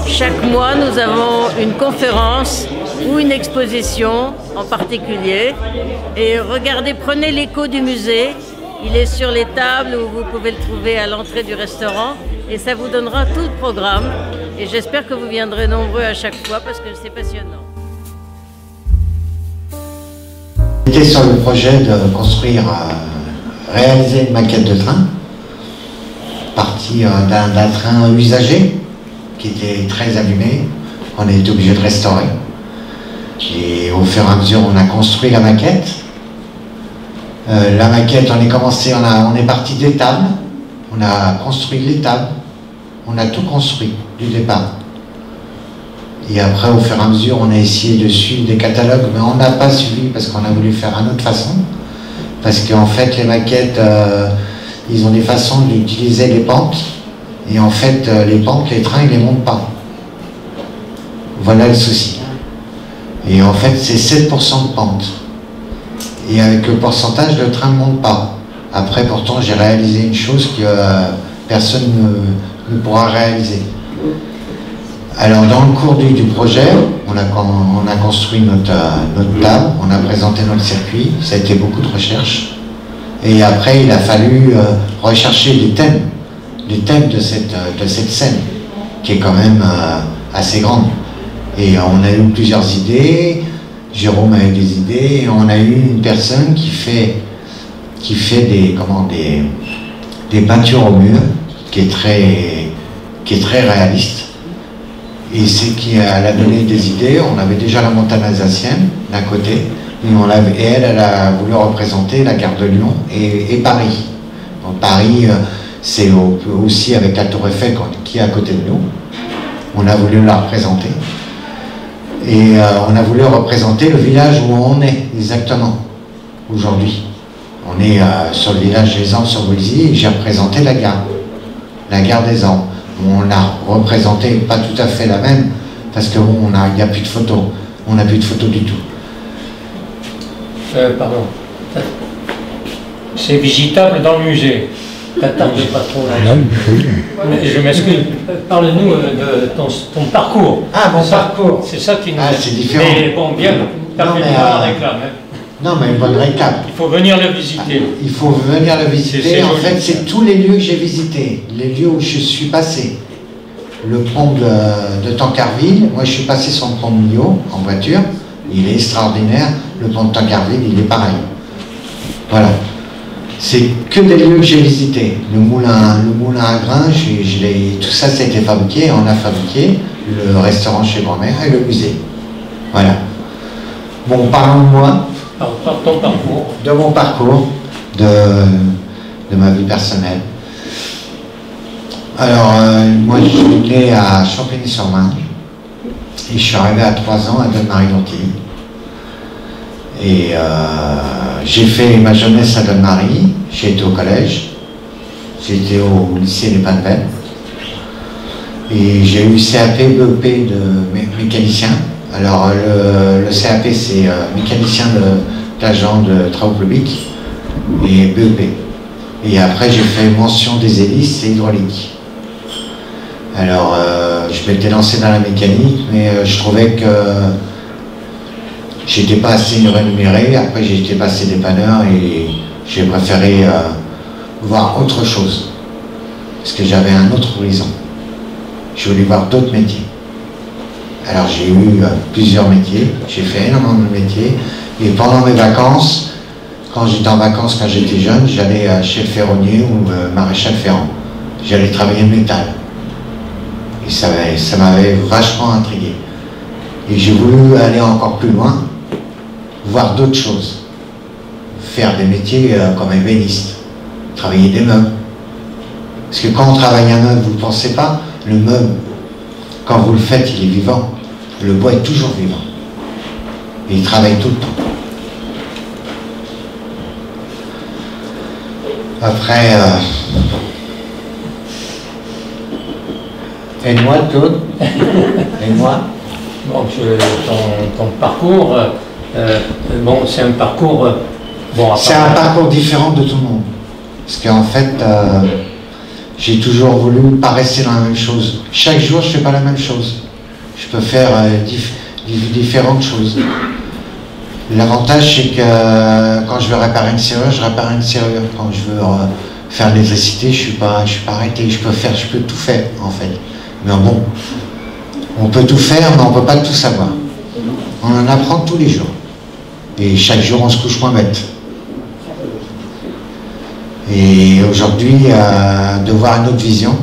Chaque mois, nous avons une conférence ou une exposition en particulier. Et regardez, prenez l'écho du musée. Il est sur les tables où vous pouvez le trouver à l'entrée du restaurant. Et ça vous donnera tout le programme. Et j'espère que vous viendrez nombreux à chaque fois parce que c'est passionnant. J'étais sur le projet de construire, réaliser une maquette de train, partir d'un train usagé qui était très abîmé, on a été obligé de restaurer. Et au fur et à mesure, on a construit la maquette. La maquette, on est parti des tables, on a construit les tables, on a tout construit du départ. Et après, au fur et à mesure, on a essayé de suivre des catalogues, mais on n'a pas suivi parce qu'on a voulu faire à notre façon. Parce qu'en fait, les maquettes, ils ont des façons d'utiliser les pentes. Et en fait, les pentes, les trains, ils ne les montent pas. Voilà le souci. Et en fait, c'est 7% de pente. Et avec le pourcentage, le train ne monte pas. Après, pourtant, j'ai réalisé une chose que personne ne pourra réaliser. Alors, dans le cours du projet, on a construit notre table, on a présenté notre circuit, ça a été beaucoup de recherches. Et après, il a fallu rechercher les thèmes de cette scène, qui est quand même assez grande. Et on a eu plusieurs idées, Jérôme a eu des idées, et on a eu une personne qui fait des peintures au mur, qui est très réaliste. Et c'est qui a donné des idées. On avait déjà la montagne alsacienne d'un côté, et elle a voulu représenter la gare de Lyon et Paris. Donc Paris, c'est aussi avec la Tour Eiffel qui est à côté de nous. On a voulu la représenter. Et on a voulu représenter le village où on est exactement aujourd'hui. On est sur le village des Andes sur Volzy et j'ai représenté la gare des Andes. On l'a représenté pas tout à fait la même, parce que bon, il n'y a plus de photos. On n'a plus de photos du tout. Pardon. C'est visitable dans le musée. T'attardes pas trop là. Je m'excuse. Parle-nous de ton parcours. Ah, mon parcours. C'est ça qui nous... Ah, c'est différent. Mais bon, bien, t'as fait une bonne réclame. Non, mais une bonne réclame. Il faut venir le visiter. Il faut venir le visiter. En fait, c'est tous les lieux que j'ai visités, les lieux où je suis passé. Le pont de Tancarville, moi je suis passé sur le pont de Millau en voiture, il est extraordinaire. Le pont de Tancarville, il est pareil. Voilà. C'est que des lieux que j'ai visités. Le moulin à grains, tout ça, ça a été fabriqué. On a fabriqué le restaurant chez grand-mère et le musée. Voilà. Bon, parlons de moi. Par ton parcours. De mon parcours, de ma vie personnelle. Alors, moi je suis né à Champigny-sur-Marne et je suis arrivé à 3 ans à Donne-Marie-Dontilly. Et j'ai fait ma jeunesse à Donne-Marie, j'ai été au collège, j'ai été au lycée des Pannevel et j'ai eu CAP, BEP de mécanicien. Alors le CAP c'est mécanicien d'agent de travaux publics et BEP. Et après j'ai fait mention des hélices et hydraulique. Alors je m'étais lancé dans la mécanique, mais je trouvais que j'étais pas assez rémunéré. Après j'ai été passé dépanneur et j'ai préféré voir autre chose. Parce que j'avais un autre horizon. Je voulais voir d'autres métiers. Alors j'ai eu plusieurs métiers, j'ai fait énormément de métiers. Et pendant mes vacances, quand j'étais en vacances, quand j'étais jeune, j'allais chez le ferronnier ou maréchal ferrant. J'allais travailler le métal. Et ça m'avait vachement intrigué. Et j'ai voulu aller encore plus loin, voir d'autres choses. Faire des métiers comme ébéniste, travailler des meubles. Parce que quand on travaille un meuble, vous ne pensez pas, le meuble, quand vous le faites, il est vivant. Le bois est toujours vivant. Et il travaille tout le temps. Après, aide-moi, Claude. Aide-moi. Bon, ton parcours, bon, c'est un parcours... bon, c'est un parcours différent de tout le monde. Parce qu'en fait, j'ai toujours voulu pas rester dans la même chose. Chaque jour, je fais pas la même chose. Je peux faire différentes choses. L'avantage, c'est que quand je veux réparer une serrure, je répare une serrure. Quand je veux faire l'électricité, je suis pas arrêté. Je peux tout faire, en fait. Mais bon, on peut tout faire, mais on peut pas tout savoir. On en apprend tous les jours. Et chaque jour, on se couche moins bête. Et aujourd'hui, de voir une autre vision,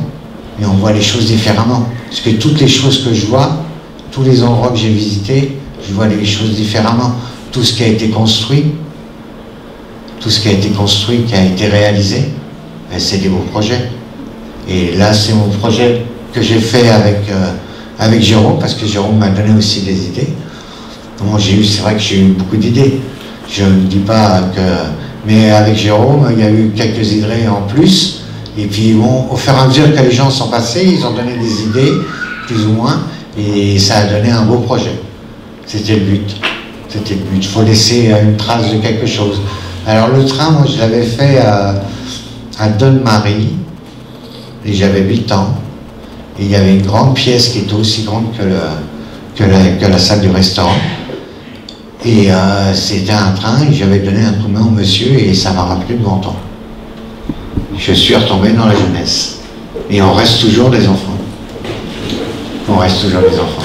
et on voit les choses différemment. Parce que toutes les choses que je vois, tous les endroits que j'ai visités, je vois les choses différemment. Tout ce qui a été construit, qui a été réalisé, c'est des beaux projets. Et là, c'est mon projet que j'ai fait avec Jérôme, parce que Jérôme m'a donné aussi des idées. Bon, c'est vrai que j'ai eu beaucoup d'idées. Je ne dis pas que... Mais avec Jérôme, il y a eu quelques idées en plus. Et puis, bon, au fur et à mesure que les gens sont passés, ils ont donné des idées, plus ou moins, et ça a donné un beau projet. C'était le but. C'était le but. Il faut laisser une trace de quelque chose. Alors, le train, moi, je l'avais fait à Donne-Marie, et j'avais 8 ans. Et il y avait une grande pièce qui était aussi grande que la salle du restaurant. Et c'était un train, et j'avais donné un coup de main au monsieur, et ça m'a rappelé le bon temps. Je suis retombé dans la jeunesse. Et on reste toujours des enfants. On reste toujours des enfants.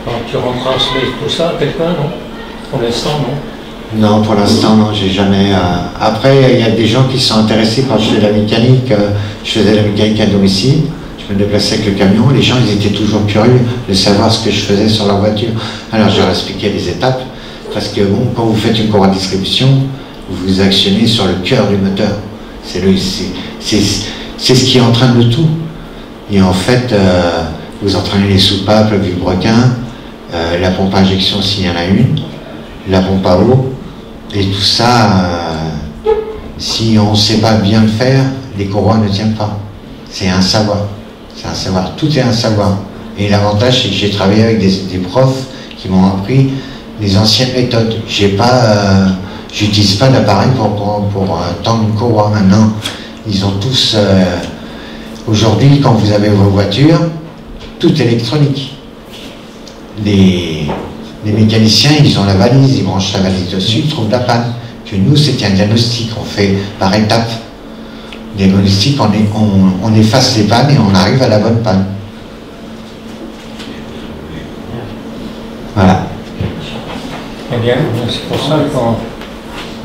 Alors, tu retransmets tout ça à quelqu'un, non? Pour l'instant, non? Non, pour l'instant, non, j'ai jamais... Après, il y a des gens qui sont intéressés quand je fais la mécanique. Je faisais la mécanique à domicile. Je me déplaçais avec le camion. Les gens, ils étaient toujours curieux de savoir ce que je faisais sur leur voiture. Alors, je leur expliquais les étapes. Parce que, bon, quand vous faites une courroie de distribution, vous actionnez sur le cœur du moteur. C'est ce qui entraîne le tout. Et en fait, vous entraînez les soupapes, le vilebrequin, la pompe à injection s'il y en a une, la pompe à eau, et tout ça, si on ne sait pas bien le faire, les courroies ne tiennent pas. C'est un savoir. C'est un savoir. Tout est un savoir. Et l'avantage, c'est que j'ai travaillé avec des profs qui m'ont appris les anciennes méthodes. J'utilise pas d'appareil pour tendre une courroie maintenant. Ils ont tous... aujourd'hui, quand vous avez vos voitures, tout électronique. Les mécaniciens, ils ont la valise, ils branchent la valise dessus, ils trouvent la panne. Que nous, c'était un diagnostic, on fait par étapes. Diagnostic, on efface les pannes et on arrive à la bonne panne. Voilà. Eh bien, c'est pour ça qu'on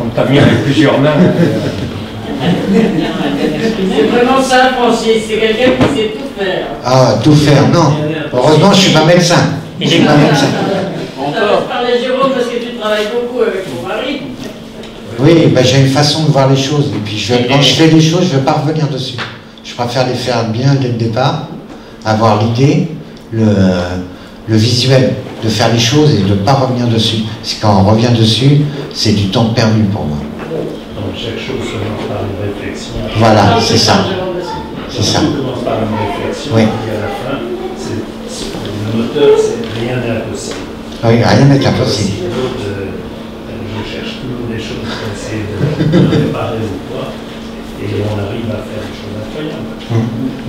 t'a mis avec plusieurs mains. C'est vraiment ça, Francis, c'est quelqu'un qui sait tout faire. Ah, tout faire, non. Heureusement, je ne suis pas médecin. Je suis pas médecin. Je parlais à Jérôme parce que tu travailles beaucoup avec mon mari. Oui, ben, j'ai une façon de voir les choses. Et puis, quand je fais des choses, je ne veux pas revenir dessus. Je préfère les faire bien dès le départ, avoir l'idée, le visuel, de faire les choses et de ne pas revenir dessus. Parce que quand on revient dessus, c'est du temps perdu pour moi. Donc chaque chose commence par une réflexion. Voilà, c'est ça. C'est ça. Tout commence par une réflexion, oui. Et à la fin, le moteur, c'est rien n'est impossible. Oui, rien n'est impossible. Je cherche toujours des choses pour essayer de réparer ou quoi, et on arrive à faire des choses incroyables.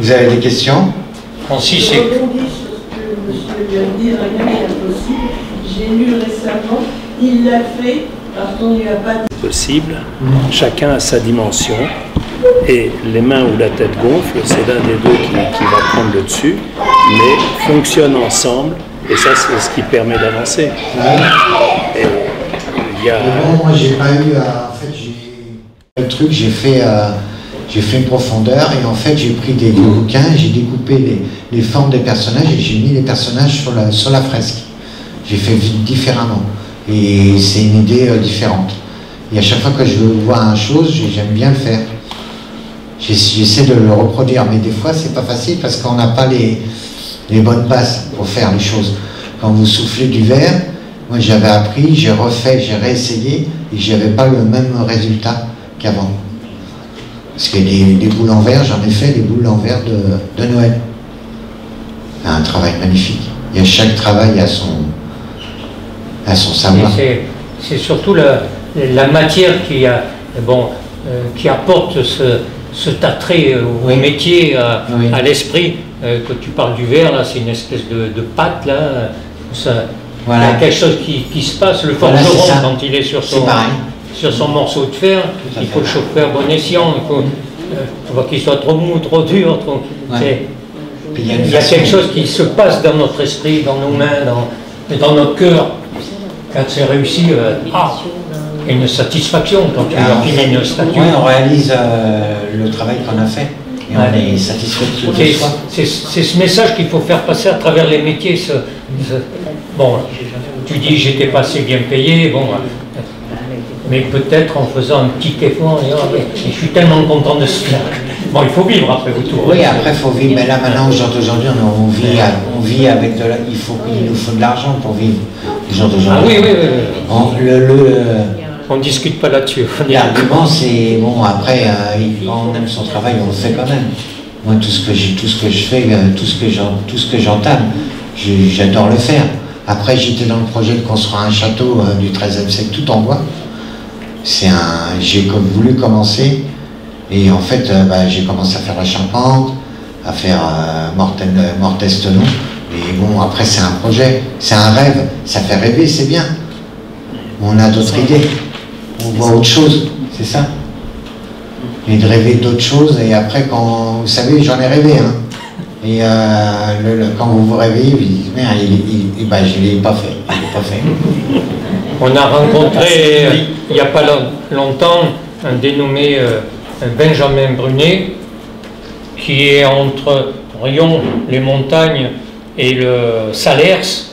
Vous avez des questions? Francis, je rebondis sur ce que monsieur vient de dire, rien n'est impossible. J'ai lu récemment, il l'a fait parce qu'on ne lui a pas dit. Possible, chacun a sa dimension, et les mains ou la tête gonfle, c'est l'un des deux qui va prendre le dessus, mais fonctionnent ensemble, et ça c'est ce qui permet d'avancer. Et il y a... bon, moi j'ai pas eu en fait, le truc, j'ai fait une profondeur, et en fait j'ai pris des bouquins, j'ai découpé les formes des personnages, et j'ai mis les personnages sur la fresque. J'ai fait différemment, et c'est une idée différente. Et à chaque fois que je veux voir une chose, j'aime bien le faire. J'essaie de le reproduire, mais des fois c'est pas facile parce qu'on n'a pas les bonnes bases pour faire les choses. Quand vous soufflez du verre, moi j'avais appris, j'ai refait, j'ai réessayé, et j'avais pas le même résultat qu'avant. Parce que les boules en verre, j'en ai fait des boules en verre de Noël. C'est un travail magnifique. Et chaque travail a son savoir. C'est surtout la matière qui apporte cet attrait au métier, à l'esprit. Que tu parles du verre, là, c'est une espèce de pâte, là. Il y a quelque chose qui se passe. Le forgeron, quand il est sur son morceau de fer, il faut le chauffer à bon escient. Il faut qu'il soit trop mou, trop dur. Il y a quelque chose qui se passe dans notre esprit, dans nos mains, dans notre cœur. Quand c'est réussi, il y a une satisfaction quand tu as fini une statue. Oui, on réalise le travail qu'on a fait et on est satisfait de soi. C'est ce message qu'il faut faire passer à travers les métiers. Bon, tu dis j'étais pas assez bien payé, bon, mais peut-être en faisant un petit effort, je suis tellement content de ce faire. Bon, il faut vivre après vous tout. Oui, après il faut vivre, mais là maintenant, au jour d'aujourd'hui, on vit avec il nous faut de l'argent pour vivre. Au jour d'aujourd'hui. Ah oui. On ne discute pas là-dessus. L'argument, c'est bon, après, quand on aime son travail, on le fait quand même. Moi, tout ce que je fais, tout ce que j'entame, j'adore le faire. Après, j'étais dans le projet de construire un château du XIIIe siècle tout en bois. J'ai voulu commencer, et en fait, j'ai commencé à faire la charpente, à faire Mortestenon. Et bon, après, c'est un projet, c'est un rêve, ça fait rêver, c'est bien. On a d'autres idées, on voit autre chose, c'est ça. Et de rêver d'autres choses, et après, vous savez, j'en ai rêvé, hein. Et quand vous vous réveillez, vous dites, merde, je ne l'ai pas fait. On a rencontré, il n'y a pas longtemps, un dénommé Benjamin Brunet, qui est entre Riom, les montagnes, et le Salers.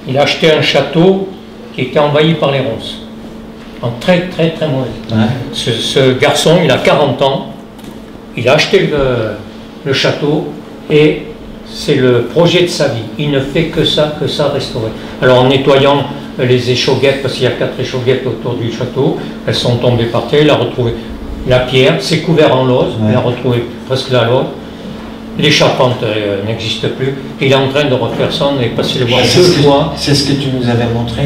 Il a acheté un château qui était envahi par les ronces. En très mauvais. Ouais. Ce garçon, il a 40 ans, il a acheté le château, et c'est le projet de sa vie. Il ne fait que ça restaurer. Alors en nettoyant les échauguettes, parce qu'il y a 4 échauguettes autour du château, elles sont tombées par terre, il a retrouvé la pierre, c'est couvert en lauze, il a retrouvé presque la lauze. Les charpentes n'existent plus. Il est en train de refaire ça, on est passé le voir 2 fois. C'est ce que tu nous avais montré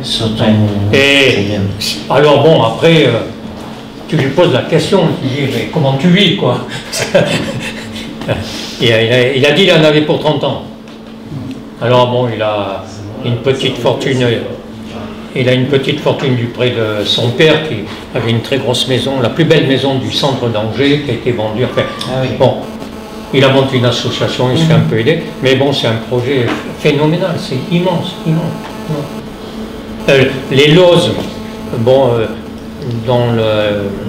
sur ton... Et alors bon, après, tu lui poses la question, tu dis, mais comment tu vis, quoi? Il a dit qu'il en avait pour 30 ans. Alors bon, il a une petite fortune. Il a une petite fortune du près de son père qui avait une très grosse maison, la plus belle maison du centre d'Angers qui a été vendue. Enfin, bon, il a monté une association, il se fait un peu aider, mais bon, c'est un projet phénoménal, c'est immense. Les lauses, bon, dans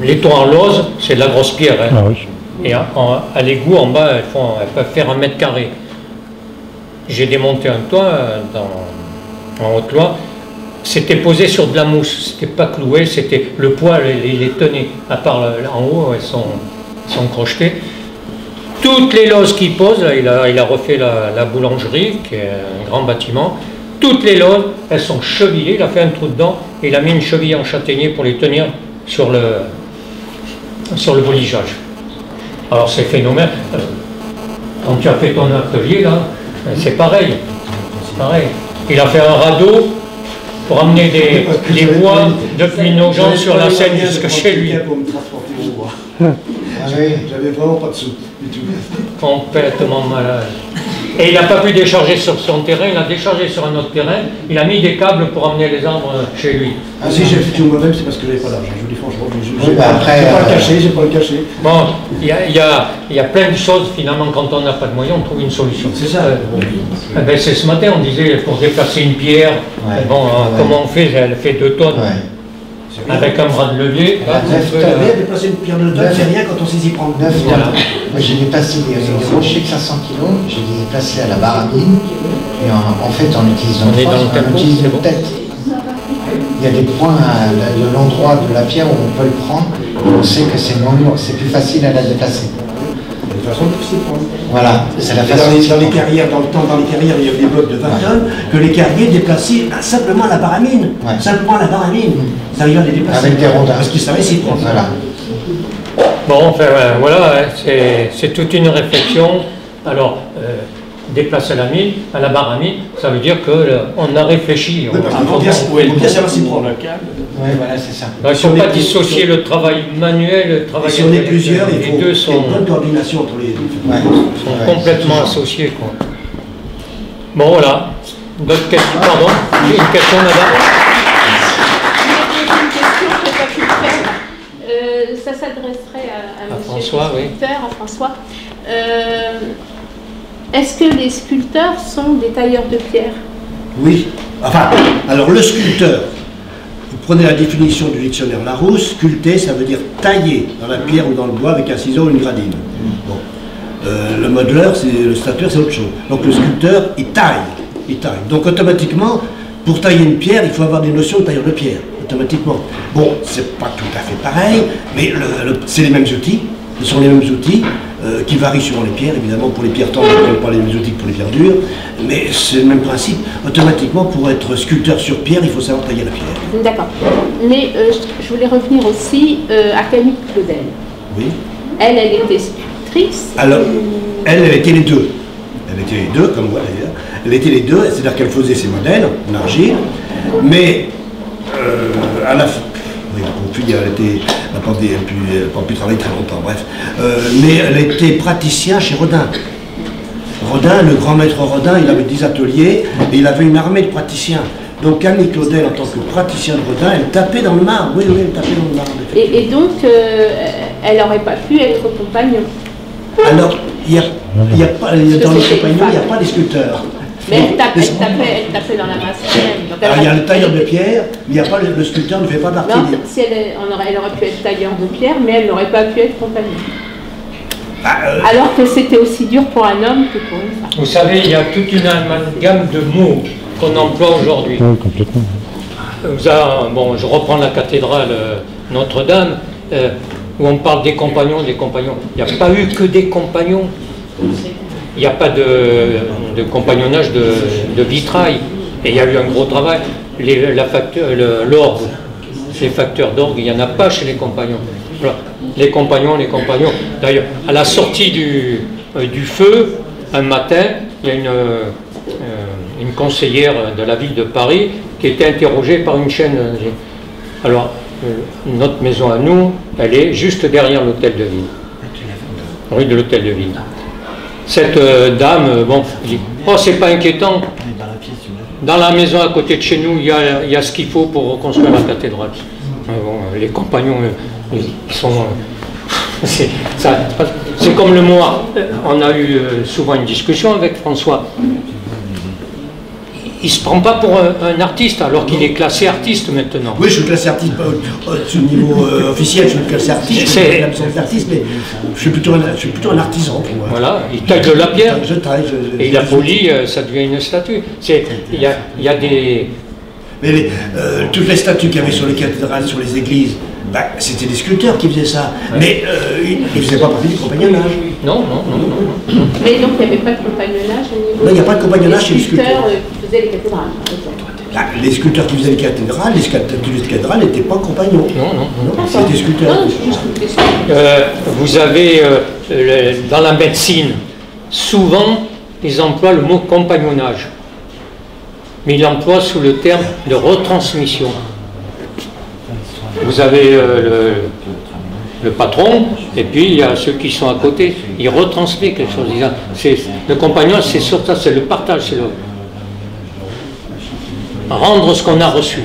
les toits en lauze, c'est de la grosse pierre. Hein. Ah oui. Et à l'égout, en bas, elles peuvent faire 1 mètre carré. J'ai démonté un toit en Haute-Loire. C'était posé sur de la mousse, c'était pas cloué, c'était le poids, les tenait. À part en haut, elles sont crochetées. Toutes les loses qu'il pose, là, il a refait la boulangerie, qui est un grand bâtiment. Toutes les loses, elles sont chevillées, il a fait un trou dedans, et il a mis une cheville en châtaignier pour les tenir sur le voligeage. Alors c'est phénoménal. Quand tu as fait ton atelier, là, c'est pareil. Il a fait un radeau pour amener des bois depuis Nogent sur la Seine jusque chez lui. J'avais vraiment pas de sous du tout. Complètement malade. Et il n'a pas pu décharger sur son terrain, il a déchargé sur un autre terrain, il a mis des câbles pour amener les arbres chez lui. Ah si, j'ai fait tout moi-même, c'est parce que j'avais pas d'argent, je vous dis franchement. J'ai pas le cacher. Bon, il y a plein de choses, finalement, quand on n'a pas de moyens, on trouve une solution. C'est ça. C'est ce matin, on disait, pour déplacer une pierre, comment on fait? Elle fait 2 tonnes. Avec un bras de levier. Déplacer une pierre de tonne, c'est rien quand on sait s'y prendre. 9 tonnes. Moi j'ai déplacé des rochers de 500 kg, j'ai déplacé à la baramine, et en fait on utilise notre tête. Il y a des points de l'endroit de la pierre où on peut le prendre, et on sait que c'est moins lourd, c'est plus facile à la déplacer. De toute façon, c'est prendre. Voilà, c'est la façon dans les carrières, dans les carrières, il y avait des blocs de 20 tonnes que les carriers déplaçaient simplement à la baramine. Simplement à la baramine. Ça arrive à les déplacer. Avec des rondins. Parce qu'ils savaient s'y prendre. Voilà. Bon, enfin, voilà, c'est toute une réflexion. Alors, déplace à la barre à mine, ça veut dire qu'on a réfléchi. Oui, parce qu'il faut bien savoir s'y prendre. Oui, voilà, c'est ça. Il ne faut pas dissocier le travail manuel et le travail Si on est plusieurs, il faut les deux sont, une bonne coordination entre les deux. sont complètement associés. Quoi. Bon, voilà. D'autres questions? Pardon, une question là-bas. Une question que tu as pu faire. Ça s'adresserait à monsieur François, le sculpteur, à François. Est-ce que les sculpteurs sont des tailleurs de pierre? Oui. Enfin, alors le sculpteur, vous prenez la définition du dictionnaire Larousse, sculpter, ça veut dire tailler dans la pierre ou dans le bois avec un ciseau ou une gradine. Bon. Le modeleur, le statuaire, c'est autre chose. Donc le sculpteur, il taille. Donc automatiquement, pour tailler une pierre, il faut avoir des notions de tailleur de pierre, automatiquement. Bon, c'est pas tout à fait pareil, mais c'est les mêmes outils, ce sont les mêmes outils qui varient suivant les pierres, évidemment pour les pierres tendres, on ne pas les mêmes outils que pour les pierres dures, mais c'est le même principe. Automatiquement, pour être sculpteur sur pierre, il faut savoir tailler la pierre. D'accord. Mais je voulais revenir aussi à Camille Claudel. Oui. Elle était sculptrice. Alors, elle était les deux. Elle était les deux, comme moi d'ailleurs. Elle était les deux, c'est-à-dire qu'elle faisait ses modèles en argile, mais à la fin, oui, elle n'a pas pu travailler très longtemps, bref. Mais elle était praticien chez Rodin. Rodin, le grand maître Rodin, il avait 10 ateliers et il avait une armée de praticiens. Donc Camille Claudel, en tant que praticien de Rodin, elle tapait dans le marbre. Oui, elle tapait dans le marbre. Et donc, elle n'aurait pas pu être compagnon. Alors, dans le compagnon, il n'y a pas de sculpteurs. Mais elle tapait dans la masse même. Alors, il y a le tailleur de pierre, mais il n'y a pas le sculpteur ne fait pas partie. Non, si elle aurait pu être tailleur de pierre, mais elle n'aurait pas pu être compagnon. Alors que c'était aussi dur pour un homme que pour une femme. Vous savez, il y a toute une gamme de mots qu'on emploie aujourd'hui. Oui, complètement. Bon, je reprends la cathédrale Notre-Dame, où on parle des compagnons, Il n'y a pas eu que des compagnons. Il n'y a pas de compagnonnage de vitrail. Et il y a eu un gros travail. L'orgue, les facteurs d'orgue, il n'y en a pas chez les compagnons. Voilà. Les compagnons. D'ailleurs, à la sortie du feu, un matin, il y a une conseillère de la ville de Paris qui était interrogée par une chaîne. Alors, notre maison à nous, elle est juste derrière l'hôtel de ville. Rue de l'hôtel de ville. Cette dame, bon, dit, oh, c'est pas inquiétant. Dans la maison à côté de chez nous, il y a ce qu'il faut pour reconstruire la cathédrale. Bon, les compagnons, ils sont... c'est comme le mois. On a eu souvent une discussion avec François. Il ne se prend pas pour un artiste, alors qu'il est classé artiste maintenant. Oui, je suis classé artiste, au niveau officiel, je suis classé artiste, mais je suis plutôt un artisan pour moi. Voilà, il taille de la pierre, je taille, et il la polie, ça devient une statue. Il y a des... Mais toutes les statues qu'il y avait sur les cathédrales, sur les églises, c'était des sculpteurs qui faisaient ça, mais ils ne faisaient pas partie du compagnonnage. Non. Mais donc il n'y avait pas de compagnonnage au niveau... Non, il n'y a pas de compagnonnage chez les sculpteurs qui faisaient les cathédrales, par exemple. Les sculpteurs qui faisaient les cathédrales n'étaient pas compagnons. Non. C'était des sculpteurs. Non, c'est juste une question. Vous avez, dans la médecine, souvent, ils emploient le mot compagnonnage. Mais ils l'emploient sous le terme de retransmission. Vous avez le patron, et puis il y a ceux qui sont à côté. Ils retransmettent quelque chose. Le compagnon, c'est sur ça, c'est le partage, c'est rendre ce qu'on a reçu.